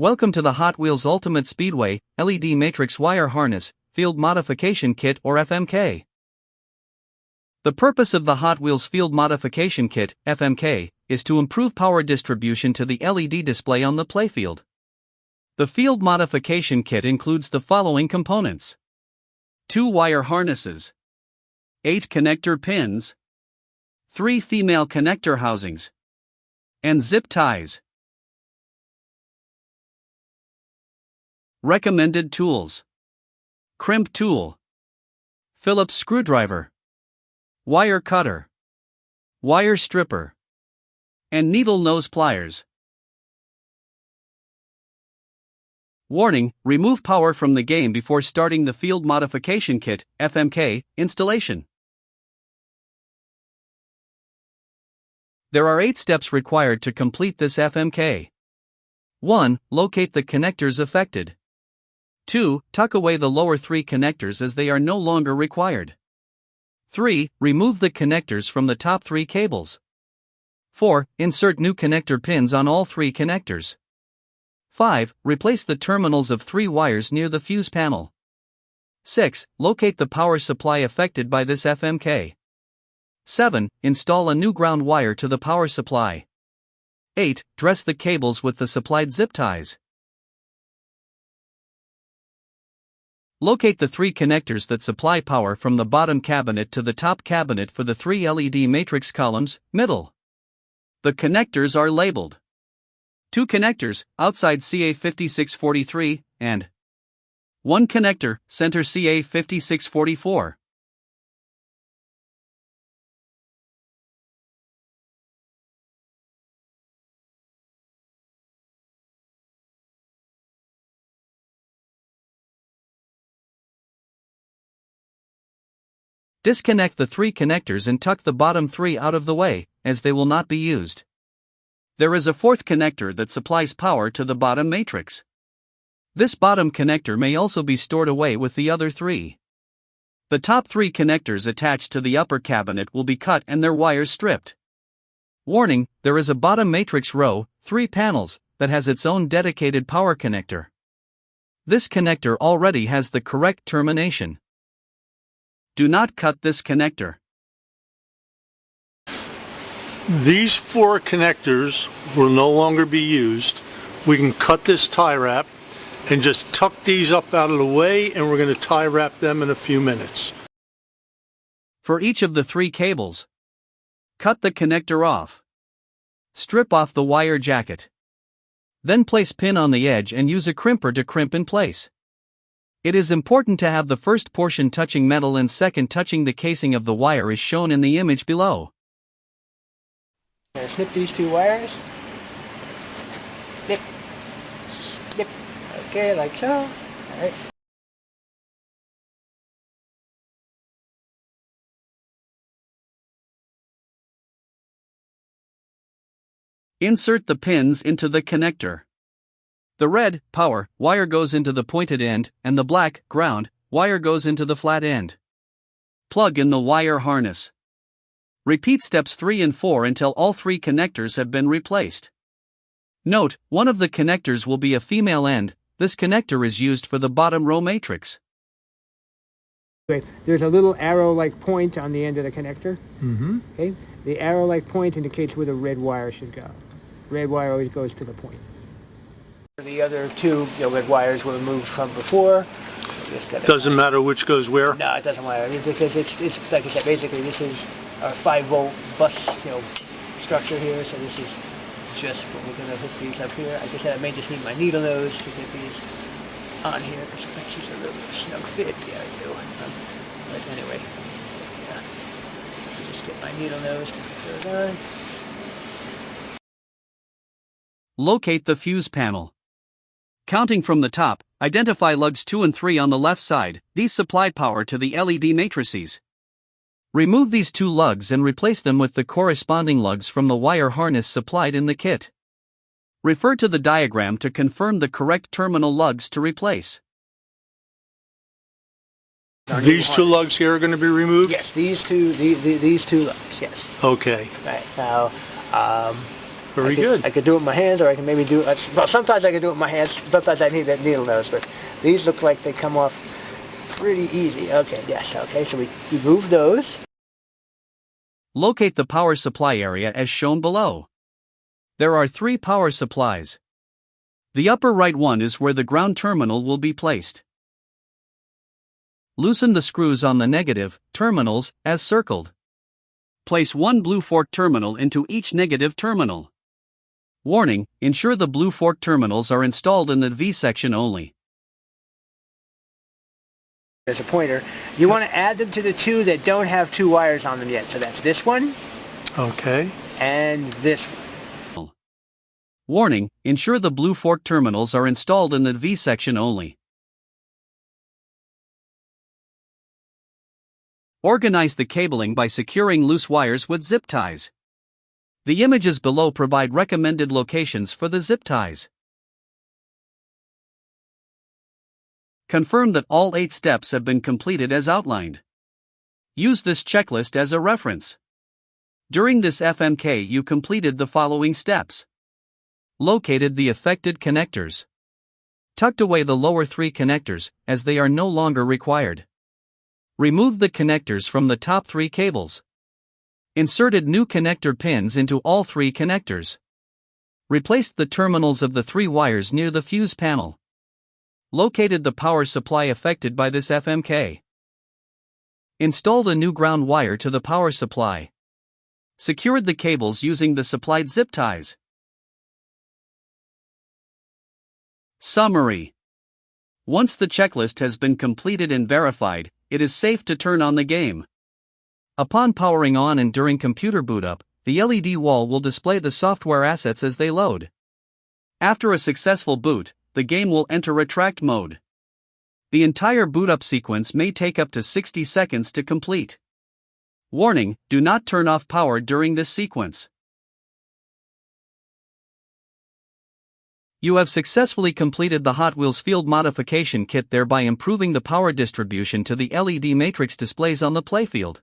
Welcome to the Hot Wheels Ultimate Speedway LED Matrix Wire Harness Field Modification Kit or FMK. The purpose of the Hot Wheels Field Modification Kit (FMK) is to improve power distribution to the LED display on the playfield. The Field Modification Kit includes the following components: 2 wire harnesses, 8 connector pins, 3 female connector housings, and zip ties. Recommended tools: crimp tool, Phillips screwdriver, wire cutter, wire stripper, and needle nose pliers. Warning: remove power from the game before starting the Field Modification Kit (FMK) installation. There are 8 steps required to complete this FMK. 1. Locate the connectors affected. 2. Tuck away the lower 3 connectors as they are no longer required. 3. Remove the connectors from the top 3 cables. 4. Insert new connector pins on all 3 connectors. 5. Replace the terminals of 3 wires near the fuse panel. 6. Locate the power supply affected by this FMK. 7. Install a new ground wire to the power supply. 8. Dress the cables with the supplied zip ties. Locate the 3 connectors that supply power from the bottom cabinet to the top cabinet for the 3 LED matrix columns, middle. The connectors are labeled. 2 connectors, outside CA5643, and 1 connector, center CA5644. Disconnect the 3 connectors and tuck the bottom 3 out of the way, as they will not be used. There is a 4th connector that supplies power to the bottom matrix. This bottom connector may also be stored away with the other 3. The top 3 connectors attached to the upper cabinet will be cut and their wires stripped. Warning: there is a bottom matrix row, 3 panels, that has its own dedicated power connector. This connector already has the correct termination. Do not cut this connector. These 4 connectors will no longer be used. We can cut this tie wrap and just tuck these up out of the way, and we're going to tie wrap them in a few minutes. For each of the 3 cables, cut the connector off. Strip off the wire jacket. Then place pin on the edge and use a crimper to crimp in place. It is important to have the first portion touching metal and second touching the casing of the wire as shown in the image below. Snip these 2 wires. Snip. Snip. Okay, like so. Alright. Insert the pins into the connector. The red, power, wire goes into the pointed end, and the black, ground, wire goes into the flat end. Plug in the wire harness. Repeat steps 3 and 4 until all 3 connectors have been replaced. Note: one of the connectors will be a female end. This connector is used for the bottom row matrix. There's a little arrow-like point on the end of the connector. Okay? The arrow-like point indicates where the red wire should go. Red wire always goes to the point. The other 2 red wires were removed from before. Doesn't matter which goes where? No, it doesn't matter, because it's like I said, basically this is our 5-volt bus structure here, so this is just what we're going to hook these up here. Like I said, I may just need my needle nose to get these on here, because I think she's a little snug fit. Yeah, I do. But anyway, yeah. Just get my needle nose to put it on. Locate the fuse panel. Counting from the top, identify lugs 2 and 3 on the left side. These supply power to the LED matrices. Remove these 2 lugs and replace them with the corresponding lugs from the wire harness supplied in the kit. Refer to the diagram to confirm the correct terminal lugs to replace. These 2 lugs here are going to be removed? Yes, these 2 lugs, yes. Okay. Right, now, Very good. I could do it with my hands, or I can maybe do it, well, sometimes I can do it with my hands, sometimes I need that needle nose, but these look like they come off pretty easy. Okay, yes, okay, so we remove those. Locate the power supply area as shown below. There are 3 power supplies. The upper right one is where the ground terminal will be placed. Loosen the screws on the negative terminals as circled. Place one blue fork terminal into each negative terminal. Warning: ensure the blue fork terminals are installed in the V section only. There's a pointer. You want to add them to the 2 that don't have 2 wires on them yet. So that's this one. Okay. And this one. Warning: ensure the blue fork terminals are installed in the V section only. Organize the cabling by securing loose wires with zip ties. The images below provide recommended locations for the zip ties. Confirm that all 8 steps have been completed as outlined. Use this checklist as a reference. During this FMK, you completed the following steps. Located the affected connectors. Tucked away the lower 3 connectors, as they are no longer required. Removed the connectors from the top 3 cables. Inserted new connector pins into all 3 connectors. Replaced the terminals of the 3 wires near the fuse panel. Located the power supply affected by this FMK. Installed a new ground wire to the power supply. Secured the cables using the supplied zip ties. Summary. Once the checklist has been completed and verified, it is safe to turn on the game. Upon powering on and during computer boot up, the LED wall will display the software assets as they load. After a successful boot, the game will enter retract mode. The entire boot up sequence may take up to 60 seconds to complete. Warning: do not turn off power during this sequence. You have successfully completed the Hot Wheels field modification kit, thereby improving the power distribution to the LED matrix displays on the playfield.